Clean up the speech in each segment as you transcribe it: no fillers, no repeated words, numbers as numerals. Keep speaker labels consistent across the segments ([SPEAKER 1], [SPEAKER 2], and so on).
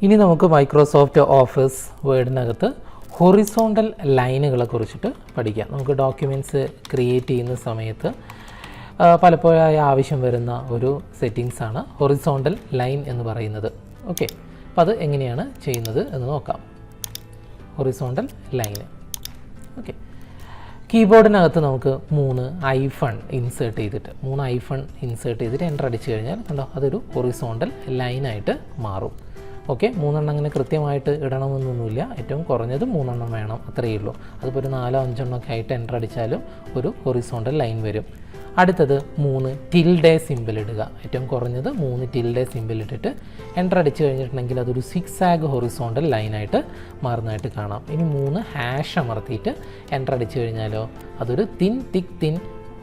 [SPEAKER 1] ഇനി നമുക്ക് Microsoft office വേർഡിനകത്ത് horizontal ലൈനുകളെ കുറിച്ചിട്ട് പഠിക്കാം. നമുക്ക് ഡോക്യുമെൻറ്റ്സ് ക്രിയേറ്റ് ചെയ്യുന്ന സമയത്ത് പലപ്പോഴായി ആവശ്യം വരുന്ന ഒരു സെറ്റിങ്സാണ് ഹൊറിസോണ്ടൽ ലൈൻ എന്ന് പറയുന്നത്. ഓക്കെ, അപ്പോൾ അത് എങ്ങനെയാണ് ചെയ്യുന്നത് എന്ന് നോക്കാം. Horizontal line. ഓക്കെ, കീബോർഡിനകത്ത് നമുക്ക് 3 ഐഫൺ ഇൻസേർട്ട് ചെയ്തിട്ട് എൻ്റർ അടിച്ചു കഴിഞ്ഞാൽ കണ്ടോ അതൊരു ഹൊറിസോണ്ടൽ ലൈനായിട്ട് മാറും. ഓക്കെ, 3 അങ്ങനെ കൃത്യമായിട്ട് ഇടണമെന്നൊന്നുമില്ല, ഏറ്റവും കുറഞ്ഞത് 3 വേണം, അത്രയേ ഉള്ളൂ. അതിപ്പോൾ ഒരു 4-5 ഒക്കെ ആയിട്ട് എൻ്റർ അടിച്ചാലും ഒരു ഹൊറിസോണ്ടൽ ലൈൻ വരും. അടുത്തത് 3 ടിൽഡേ സിമ്പിൾ ഇടുക, ഏറ്റവും കുറഞ്ഞത് 3 ടിൽഡേ സിമ്പിൾ ഇട്ടിട്ട് എൻ്റർ അടിച്ചു കഴിഞ്ഞിട്ടുണ്ടെങ്കിൽ അതൊരു 6 ഹൊറിസോണ്ടൽ ലൈനായിട്ട് മാറുന്നതായിട്ട് കാണാം. ഇനി 3 ഹാഷ് അമർത്തിയിട്ട് എൻ്റർ അടിച്ചു കഴിഞ്ഞാലോ അതൊരു തിൻ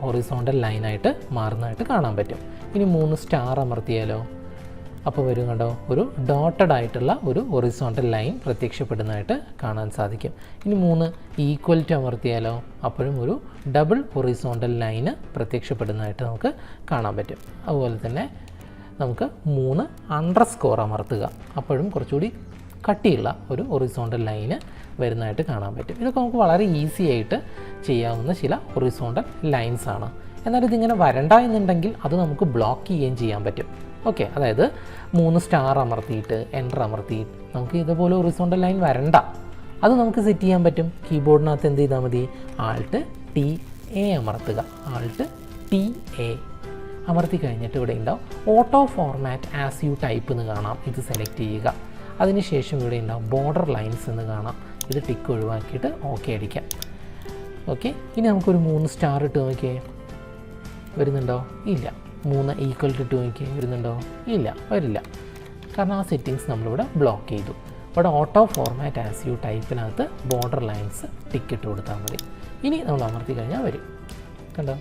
[SPEAKER 1] ഹൊറിസോണ്ടൽ ലൈനായിട്ട് മാറുന്നതായിട്ട് കാണാൻ പറ്റും. ഇനി 3 സ്റ്റാർ അമർത്തിയാലോ അപ്പോൾ വരും കണ്ടോ ഒരു ഡോട്ടഡ് ആയിട്ടുള്ള ഒരു ഹൊറിസോണ്ടൽ ലൈൻ പ്രത്യക്ഷപ്പെടുന്നതായിട്ട് കാണാൻ സാധിക്കും. ഇനി 3 ഈക്വൽ ടു അമർത്തിയാലോ അപ്പോഴും ഒരു ഡബിൾ ഹൊറിസോണ്ടൽ ലൈന് പ്രത്യക്ഷപ്പെടുന്നതായിട്ട് നമുക്ക് കാണാൻ പറ്റും. അതുപോലെ തന്നെ നമുക്ക് 3 അണ്ടർസ്കോർ അമർത്തുക, അപ്പോഴും കുറച്ചുകൂടി കട്ടിയുള്ള ഒരു ഹൊറിസോണ്ടൽ ലൈന് വരുന്നതായിട്ട് കാണാൻ പറ്റും. ഇതൊക്കെ നമുക്ക് വളരെ ഈസി ആയിട്ട് ചെയ്യാവുന്ന ചില ഹൊറിസോണ്ടൽ ലൈൻസ് ആണ്. എന്നാൽ ഇതിങ്ങനെ വരണ്ട എന്നുണ്ടെങ്കിൽ അത് നമുക്ക് ബ്ലോക്ക് ചെയ്യുകയും ചെയ്യാൻ പറ്റും. ഓക്കെ, അതായത് 3 സ്റ്റാർ അമർത്തിയിട്ട് എൻ്റർ അമർത്തി നമുക്ക് ഇതുപോലെ ഹൊറിസോണ്ടൽ ലൈൻ വരണ്ട, അത് നമുക്ക് സെറ്റ് ചെയ്യാൻ പറ്റും. കീബോർഡിനകത്ത് എന്ത് ചെയ്താൽ മതി, Alt+A അമർത്തുക. Alt+A അമർത്തി കഴിഞ്ഞിട്ട് ഇവിടെ ഉണ്ടാവും auto format as you type എന്ന് കാണാം, ഇത് സെലക്ട് ചെയ്യുക. അതിനുശേഷം ഇവിടെ ഉണ്ടാവും ബോർഡർ ലൈൻസ് എന്ന് കാണാം, ഇത് ടിക്ക് ഒഴിവാക്കിയിട്ട് ഓക്കെ അടിക്കാം. ഓക്കെ, ഇനി നമുക്കൊരു 3 സ്റ്റാർ ഇട്ട് നോക്കിയേ, വരുന്നുണ്ടോ? ഇല്ല. 3 ഈക്വൽ ടു നോക്കി വരുന്നുണ്ടോ? ഇല്ല, വരില്ല. കാരണം ആ സെറ്റിങ്സ് നമ്മളിവിടെ ബ്ലോക്ക് ചെയ്തു. ഇവിടെ ഓട്ടോ ഫോർമാറ്റ് ആസ് യു ടൈപ്പിനകത്ത് ബോർഡർ ലൈൻസ് ടിക്കിട്ട് കൊടുത്താൽ മതി. ഇനി നമ്മൾ അമർത്തി കഴിഞ്ഞാൽ വരും, കണ്ടോ?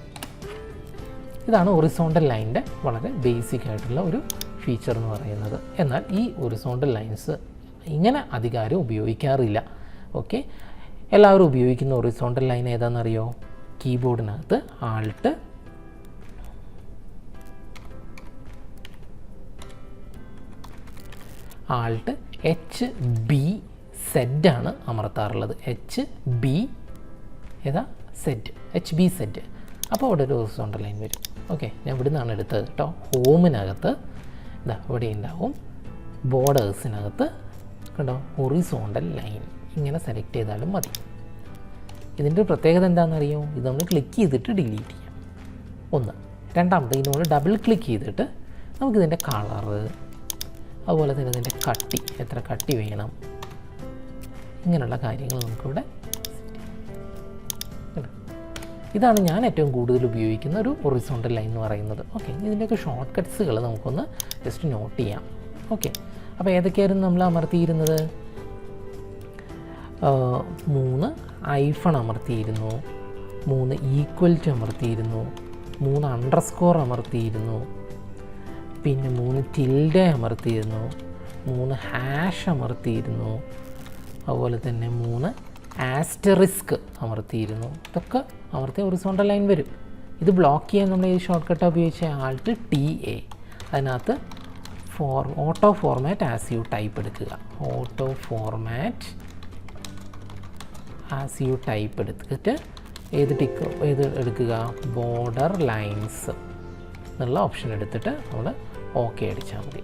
[SPEAKER 1] ഇതാണ് ഹൊറിസോണ്ടൽ ലൈനിൻ്റെ വളരെ ബേസിക് ആയിട്ടുള്ള ഒരു ഫീച്ചർ എന്ന് പറയുന്നത്. എന്നാൽ ഈ ഹൊറിസോണ്ടൽ ലൈൻസ് ഇങ്ങനെ അധികാരം ഉപയോഗിക്കാറില്ല. ഓക്കെ, എല്ലാവരും ഉപയോഗിക്കുന്ന ഹൊറിസോണ്ടൽ ലൈൻ ഏതാണെന്നറിയോ? കീബോർഡിനകത്ത് Alt+HB ആണ് അമർത്താറുള്ളത്. HB set. അപ്പോൾ ഇവിടെ ഒരു ഹൊറിസോണ്ടൽ ലൈൻ വരും. ഓക്കെ, ഞാൻ ഇവിടെ നിന്നാണ് എടുത്തത് കേട്ടോ. ഹോമിനകത്ത് ഇതാ ഇവിടെ ഉണ്ടാവും ബോർഡേഴ്സിനകത്ത് കണ്ടോ ഹൊറിസോണ്ടൽ ലൈൻ, ഇങ്ങനെ സെലക്ട് ചെയ്താലും മതി. ഇതിൻ്റെ പ്രത്യേകത എന്താണെന്നറിയോ? ഇത് നമ്മൾ ക്ലിക്ക് ചെയ്തിട്ട് ഡിലീറ്റ് ചെയ്യാം. ഒന്ന്. രണ്ടാമത് ഇതിനോട് ഡബിൾ ക്ലിക്ക് ചെയ്തിട്ട് നമുക്കിതിൻ്റെ കളറ്, അതുപോലെ തന്നെ ഇതിൻ്റെ കട്ടി, എത്ര കട്ടി വേണം, ഇങ്ങനെയുള്ള കാര്യങ്ങൾ നമുക്കിവിടെ. ഇതാണ് ഞാൻ ഏറ്റവും കൂടുതൽ ഉപയോഗിക്കുന്ന ഒരു ഹൊറിസോണ്ടൽ ലൈൻ എന്ന് പറയുന്നത്. ഓക്കെ, ഇതിൻ്റെയൊക്കെ ഷോർട്ട് കട്ട്സുകൾ നമുക്കൊന്ന് ജസ്റ്റ് നോട്ട് ചെയ്യാം. ഓക്കെ, അപ്പോൾ ഏതൊക്കെയായിരുന്നു നമ്മൾ അമർത്തിയിരുന്നത്? 3 ഐഫൺ അമർത്തിയിരുന്നു, 3 ഈക്വൽ ടു അമർത്തിയിരുന്നു, 3 അണ്ടർസ്കോർ അമർത്തിയിരുന്നു, പിന്നെ 3 ടിൽഡേ അമർത്തിയിരുന്നു, 3 ഹാഷ് അമർത്തിയിരുന്നു, അതുപോലെ തന്നെ 3 ആസ്റ്ററിസ്ക് അമർത്തിയിരുന്നു. ഇതൊക്കെ അമർത്തിയ ഹൊറിസോണ്ടൽ ലൈൻ വരും. ഇത് ബ്ലോക്ക് ചെയ്യാൻ നമ്മൾ ഈ ഷോർട്ട് കട്ട് ഉപയോഗിച്ച Alt+TA, അതിനകത്ത് auto format as you type എടുക്കുക. Auto format as you type എടുത്തിട്ട് ഏത് എടുക്കുക? ബോർഡർ ലൈൻസ് എന്നുള്ള ഓപ്ഷൻ എടുത്തിട്ട് നമ്മൾ ഓക്കെ അടിച്ചാൽ മതി.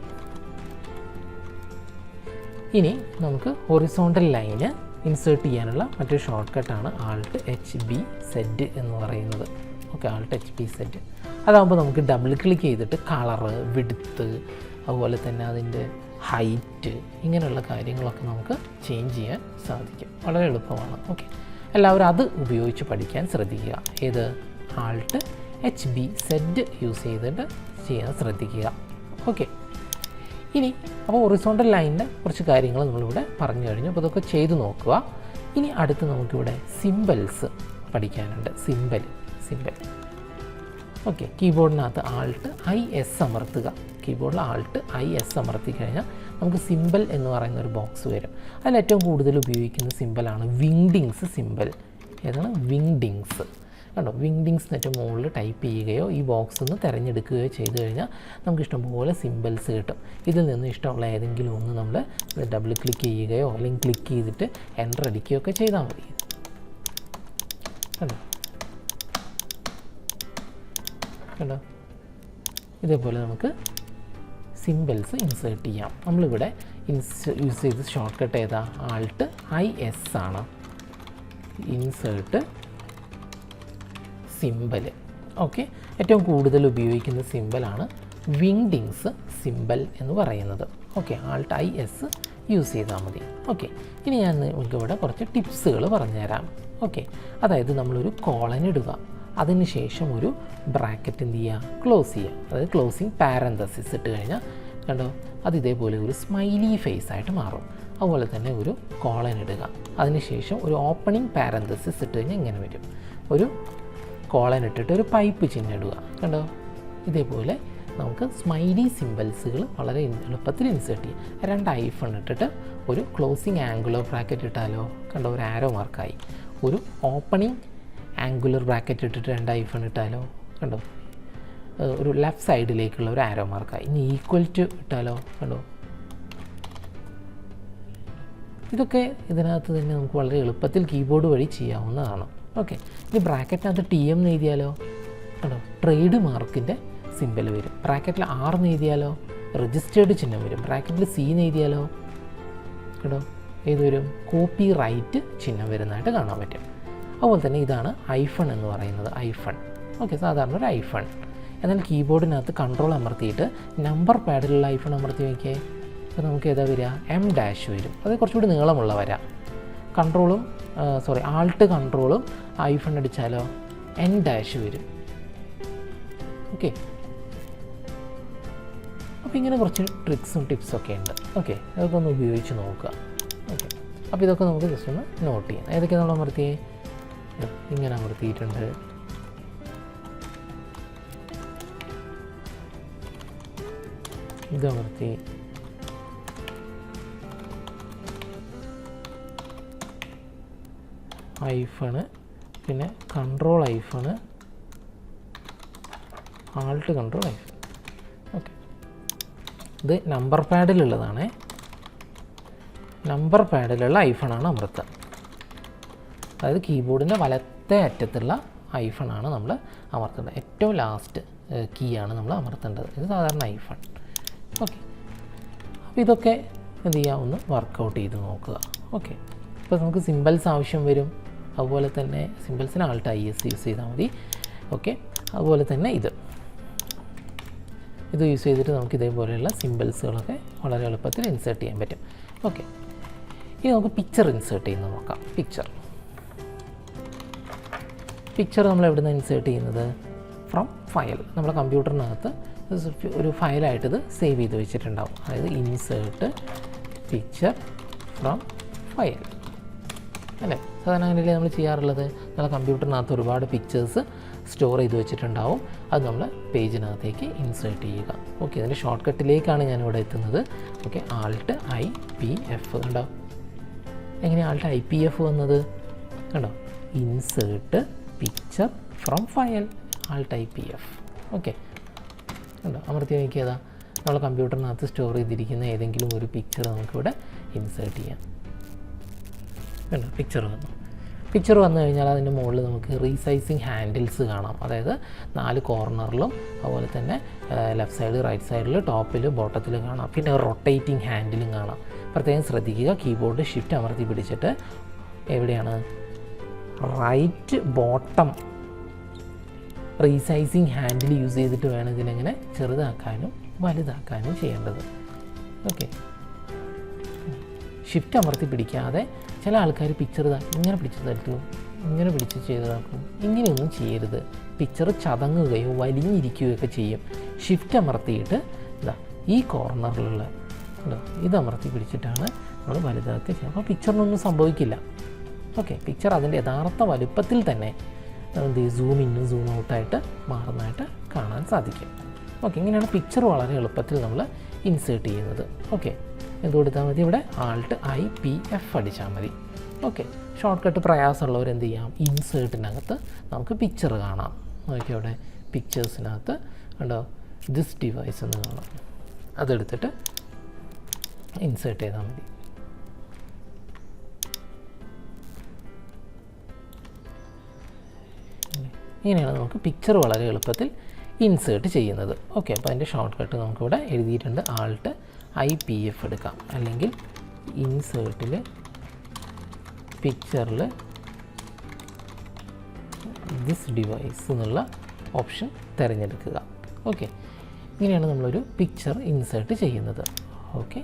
[SPEAKER 1] ഇനി നമുക്ക് ഹൊറിസോണ്ടൽ ലൈന് ഇൻസേർട്ട് ചെയ്യാനുള്ള മറ്റൊരു ഷോർട്ട് കട്ടാണ് Alt+HB എന്ന് പറയുന്നത്. Okay, Alt+HB. അതാകുമ്പോൾ നമുക്ക് ഡബിൾ ക്ലിക്ക് ചെയ്തിട്ട് കളറ്, വിഡ്ത്ത്, അതുപോലെ തന്നെ അതിൻ്റെ ഹൈറ്റ്, ഇങ്ങനെയുള്ള കാര്യങ്ങളൊക്കെ നമുക്ക് ചേഞ്ച് ചെയ്യാൻ സാധിക്കും. വളരെ എളുപ്പമാണ്. ഓക്കെ, എല്ലാവരും അത് ഉപയോഗിച്ച് പഠിക്കാൻ ശ്രദ്ധിക്കുക. ഏത്? Alt+HB യൂസ് ചെയ്തിട്ട് ചെയ്യാൻ ശ്രദ്ധിക്കുക. ഓക്കെ, ഇനി അപ്പോൾ ഹൊറിസോണ്ടൽ ലൈനിൻ്റെ കുറച്ച് കാര്യങ്ങൾ നമ്മളിവിടെ പറഞ്ഞു കഴിഞ്ഞു. അപ്പോൾ അതൊക്കെ ചെയ്ത് നോക്കുക. ഇനി അടുത്ത് നമുക്കിവിടെ സിമ്പിൾസ് പഠിക്കാനുണ്ട്. സിമ്പിൾ. ഓക്കെ, കീബോർഡിനകത്ത് Alt+IS അമർത്തുക. കീബോർഡിൽ Alt+IS അമർത്തി കഴിഞ്ഞാൽ നമുക്ക് സിമ്പിൾ എന്ന് പറയുന്ന ഒരു ബോക്സ് വരും. അതിൽ ഏറ്റവും കൂടുതൽ ഉപയോഗിക്കുന്ന സിമ്പിളാണ് വിങ്ഡിങ്സ് സിമ്പിൾ. ഏതാണ്? വിങ്ഡിങ്സ്. കണ്ടോ, വിങ്ഡിങ്സ് എന്നിട്ട് മുകളിൽ ടൈപ്പ് ചെയ്യുകയോ ഈ ബോക്സിൽ നിന്ന് തിരഞ്ഞെടുക്കുകയോ ചെയ്ത് കഴിഞ്ഞാൽ നമുക്ക് ഇഷ്ടംപോലെ സിമ്പിൾസ് കിട്ടും. ഇതിൽ നിന്ന് ഇഷ്ടമുള്ള ഏതെങ്കിലും ഒന്ന് നമ്മൾ ഡബിൾ ക്ലിക്ക് ചെയ്യുകയോ അല്ലെങ്കിൽ ക്ലിക്ക് ചെയ്തിട്ട് എൻ്റർ അടിക്കുകയോ ഒക്കെ ചെയ്താൽ മതി. കണ്ടോ കണ്ടോ, ഇതേപോലെ നമുക്ക് സിമ്പിൾസ് ഇൻസേർട്ട് ചെയ്യാം. നമ്മളിവിടെ യൂസ് ചെയ്ത് ഷോർട്ട് കട്ട് ഏതാ, Alt+IS ആണ്. Insert symbol. ഓക്കെ, ഏറ്റവും കൂടുതൽ ഉപയോഗിക്കുന്ന സിമ്പലാണ് വിങ്ഡിങ്സ് സിമ്പൽ എന്ന് പറയുന്നത്. ഓക്കെ, Alt+IS യൂസ് ചെയ്താൽ മതി. ഓക്കെ, ഇനി ഞാൻ നിങ്ങൾക്ക് ഇവിടെ കുറച്ച് ടിപ്സുകൾ പറഞ്ഞുതരാം. ഓക്കെ, അതായത് നമ്മളൊരു കോളൻ ഇടുക, അതിനുശേഷം ഒരു ബ്രാക്കറ്റ് എന്ത് ചെയ്യുക, ക്ലോസ് ചെയ്യുക. അതായത് ക്ലോസിങ് പാരന്തസിസ് ഇട്ട് കഴിഞ്ഞാൽ കണ്ടോ, അത് ഇതേപോലെ ഒരു സ്മൈലി ഫേസ് ആയിട്ട് മാറും. അതുപോലെ തന്നെ ഒരു കോളൻ ഇടുക, അതിനുശേഷം ഒരു ഓപ്പണിംഗ് പാരന്തസിസ് ഇട്ട് കഴിഞ്ഞാൽ ഇങ്ങനെ വരും. ഒരു കോളൻ ഇട്ടിട്ട് ഒരു പൈപ്പ് ചിഹ്നം ഇടുക. കണ്ടോ, ഇതേപോലെ നമുക്ക് സ്മൈലി സിമ്പിൾസുകൾ വളരെ എളുപ്പത്തിൽ ഇൻസേർട്ട് ചെയ്യാം. 2 ഐഫൺ ഇട്ടിട്ട് ഒരു ക്ലോസിങ് ആംഗുലർ ബ്രാക്കറ്റ് ഇട്ടാലോ, കണ്ടോ, ഒരു ആരോ മാർക്കായി. ഒരു ഓപ്പണിംഗ് ആംഗുലർ ബ്രാക്കറ്റ് ഇട്ടിട്ട് 2 ഐഫൺ ഇട്ടാലോ, കണ്ടോ, ഒരു ലെഫ്റ്റ് സൈഡിലേക്കുള്ള ഒരു ആരോ മാർക്കായി. ഇനി ഈക്വൽ ടു ഇട്ടാലോ, കണ്ടോ. ഇതൊക്കെ ഇതിനകത്ത് തന്നെ നമുക്ക് വളരെ എളുപ്പത്തിൽ കീബോർഡ് വഴി ചെയ്യാവുന്നതാണ്. ഓക്കെ, ഇനി ബ്രാക്കറ്റിനകത്ത് TM എന്ന് എഴുതിയാലോ, കണ്ടോ, ട്രേഡ് മാർക്കിൻ്റെ സിമ്പൽ വരും. ബ്രാക്കറ്റിൽ R എന്ന് എഴുതിയാലോ രജിസ്റ്റേർഡ് ചിഹ്നം വരും. ബ്രാക്കറ്റിൽ C എന്ന് എഴുതിയാലോ, കണ്ടോ, ഏത് വരും, കോപ്പി റൈറ്റ് ചിഹ്നം വരുന്നതായിട്ട് കാണാൻ പറ്റും. അതുപോലെ തന്നെ ഇതാണ് ഐഫൺ എന്ന് പറയുന്നത്, ഐഫൺ. ഓക്കെ, സാധാരണ ഒരു ഐഫൺ. എന്നാൽ കീബോർഡിനകത്ത് കൺട്രോൾ അമർത്തിയിട്ട് നമ്പർ പാഡിലുള്ള ഐഫൺ അമർത്തി വയ്ക്കേ, അപ്പോൾ നമുക്ക് ഏതാ വരിക, M- വരും. അത് കുറച്ചുകൂടി നീളമുള്ള വരാം. കൺട്രോളും ആൾട്ട് കൺട്രോളും ഐഫൺ അടിച്ചാലോ N- വരും. ഓക്കെ, അപ്പോൾ ഇങ്ങനെ കുറച്ച് ട്രിക്സും ടിപ്സൊക്കെ ഉണ്ട്. ഓക്കെ, അതൊക്കെ ഒന്ന് ഉപയോഗിച്ച് നോക്കുക. ഓക്കെ, അപ്പോൾ ഇതൊക്കെ നമുക്ക് ജസ്റ്റ് ഒന്ന് നോട്ട് ചെയ്യാം. ഏതൊക്കെയാണ് നമ്മൾ അമർത്തിയേ, ഇങ്ങനെ അമർത്തിയിട്ടുണ്ട്. ഇതമർത്തി, ഐഫണ്, പിന്നെ കൺട്രോൾ ഐഫണ്, ആൾട്ട് കൺട്രോൾ ഐഫൺ. ഓക്കെ, ഇത് നമ്പർ പാഡിലുള്ളതാണ്. നമ്പർ പാഡിലുള്ള ഐഫണാണ് അമർത്തുക. അതായത് കീബോർഡിൻ്റെ വലത്തെ അറ്റത്തുള്ള ഐഫണാണ് നമ്മൾ അമർത്തേണ്ടത്. ഏറ്റവും ലാസ്റ്റ് കീ ആണ് നമ്മൾ അമർത്തേണ്ടത്. ഇത് സാധാരണ ഐഫൺ. ഓക്കെ, അപ്പോൾ ഇതൊക്കെ എന്ത് ചെയ്യുക, ഒന്ന് വർക്കൗട്ട് ചെയ്ത് നോക്കുക. ഓക്കെ, ഇപ്പോൾ നമുക്ക് സിമ്പിൾസ് ആവശ്യം വരും. അതുപോലെ തന്നെ സിമ്പിൾസിന് Alt+IS യൂസ് ചെയ്താൽ മതി. ഓക്കെ, അതുപോലെ തന്നെ ഇത് യൂസ് ചെയ്തിട്ട് നമുക്ക് ഇതേപോലെയുള്ള സിമ്പിൾസുകളൊക്കെ വളരെ എളുപ്പത്തിൽ ഇൻസേർട്ട് ചെയ്യാൻ പറ്റും. ഓക്കെ, ഇനി നമുക്ക് പിക്ചർ ഇൻസേർട്ട് ചെയ്യുന്നത് നോക്കാം. പിക്ചർ നമ്മൾ എവിടെ നിന്ന് ഇൻസേർട്ട് ചെയ്യുന്നത്, ഫ്രം ഫയൽ. നമ്മുടെ കമ്പ്യൂട്ടറിനകത്ത് ഒരു ഫയലായിട്ട് ഇത് സേവ് ചെയ്ത് വെച്ചിട്ടുണ്ടാവും. അതായത് ഇൻസേർട്ട് പിക്ചർ ഫ്രം ഫയൽ അല്ലേ. സാധാരണ അങ്ങനെയല്ലേ നമ്മൾ ചെയ്യാറുള്ളത്. നമ്മുടെ കമ്പ്യൂട്ടറിനകത്ത് ഒരുപാട് പിക്ചേഴ്സ് സ്റ്റോർ ചെയ്ത് വെച്ചിട്ടുണ്ടാവും. അത് നമ്മൾ പേജിനകത്തേക്ക് ഇൻസേർട്ട് ചെയ്യുക. ഓക്കെ, അതിൻ്റെ ഷോർട്ട് കട്ടിലേക്കാണ് ഞാനിവിടെ എത്തുന്നത്. ഓക്കെ, Alt+IPF കണ്ടോ, എങ്ങനെ Alt+IPF വന്നത്, കണ്ടോ, insert picture from file, Alt+IPF. Okay, കണ്ടോ, അമർത്തി നോക്കിയതാ, നമ്മൾ കമ്പ്യൂട്ടറിനകത്ത് സ്റ്റോർ ചെയ്തിരിക്കുന്ന ഏതെങ്കിലും ഒരു പിക്ചർ നമുക്കിവിടെ ഇൻസേർട്ട് ചെയ്യാം. കണ്ടോ, പിക്ചർ വന്നു. പിക്ചർ വന്നു കഴിഞ്ഞാൽ അതിൻ്റെ മുകളിൽ നമുക്ക് റീസൈസിങ് ഹാൻഡിൽസ് കാണാം. അതായത് 4 കോർണറിലും അതുപോലെ തന്നെ ലെഫ്റ്റ് സൈഡ്, റൈറ്റ് സൈഡിൽ, ടോപ്പിൽ, ബോട്ടത്തിൽ കാണാം. പിന്നെ റൊട്ടേറ്റിംഗ് ഹാൻഡിലും കാണാം. പ്രത്യേകം ശ്രദ്ധിക്കുക, കീബോർഡ് ഷിഫ്റ്റ് അമർത്തി പിടിച്ചിട്ട് എവിടെയാണ്, റൈറ്റ് ബോട്ടം റീസൈസിങ് ഹാൻഡിൽ യൂസ് ചെയ്തിട്ട് വേണം ഇതിനെങ്ങനെ ചെറുതാക്കാനും വലുതാക്കാനും ചെയ്യേണ്ടത്. ഓക്കെ, ഷിഫ്റ്റ് അമർത്തി പിടിക്കാതെ ചില ആൾക്കാർ പിക്ചർ ഇങ്ങനെ പിടിച്ച് തട്ടും, ഇങ്ങനെ പിടിച്ച് ചെയ്താക്കും. ഇങ്ങനെയൊന്നും ചെയ്യരുത്. പിക്ചർ ചതങ്ങുകയോ വലിഞ്ഞിരിക്കുകയോ ഒക്കെ ചെയ്യും. ഷിഫ്റ്റ് അമർത്തിയിട്ട് ഈ കോർണറിലുള്ള ഇതമർത്തി പിടിച്ചിട്ടാണ് നമ്മൾ വലുതാക്കി ചെയ്യുക. അപ്പോൾ പിക്ചറിനൊന്നും സംഭവിക്കില്ല. ഓക്കെ, പിക്ചർ അതിൻ്റെ യഥാർത്ഥ വലുപ്പത്തിൽ തന്നെ സൂം ഇന്നും സൂം ഔട്ടായിട്ട് മാറുന്നതായിട്ട് കാണാൻ സാധിക്കും. ഓക്കെ, ഇങ്ങനെയാണ് പിക്ചർ വളരെ എളുപ്പത്തിൽ നമ്മൾ ഇൻസേർട്ട് ചെയ്യുന്നത്. ഓക്കെ, എന്ത് കൊടുത്താൽ മതി, ഇവിടെ Alt+IPF അടിച്ചാൽ മതി. ഓക്കെ, ഷോർട്ട് കട്ട് പ്രയാസമുള്ളവർ എന്ത് ചെയ്യാം, ഇൻസേർട്ടിനകത്ത് നമുക്ക് പിക്ചർ കാണാം. നോക്കി അവിടെ പിക്ചേഴ്സിനകത്ത് കണ്ടോ ദിസ് ഡിവൈസ് എന്ന് കാണാം. അതെടുത്തിട്ട് ഇൻസേർട്ട് ചെയ്താൽ മതി. ഇങ്ങനെയാണ് നമുക്ക് പിക്ചർ വളരെ എളുപ്പത്തിൽ ഇൻസേർട്ട് ചെയ്യുന്നത്. ഓക്കെ, അപ്പോൾ അതിൻ്റെ ഷോർട്ട് കട്ട് നമുക്കിവിടെ എഴുതിയിട്ടുണ്ട്. ആൾട്ട് IPF എടുക്കാം, അല്ലെങ്കിൽ ഇൻസേർട്ടിൽ പിക്ചറിൽ ദിസ് ഡിവൈസ് എന്നുള്ള ഓപ്ഷൻ തിരഞ്ഞെടുക്കുക. ഓക്കെ, ഇങ്ങനെയാണ് നമ്മളൊരു പിക്ചർ ഇൻസേർട്ട് ചെയ്യുന്നത്. ഓക്കെ.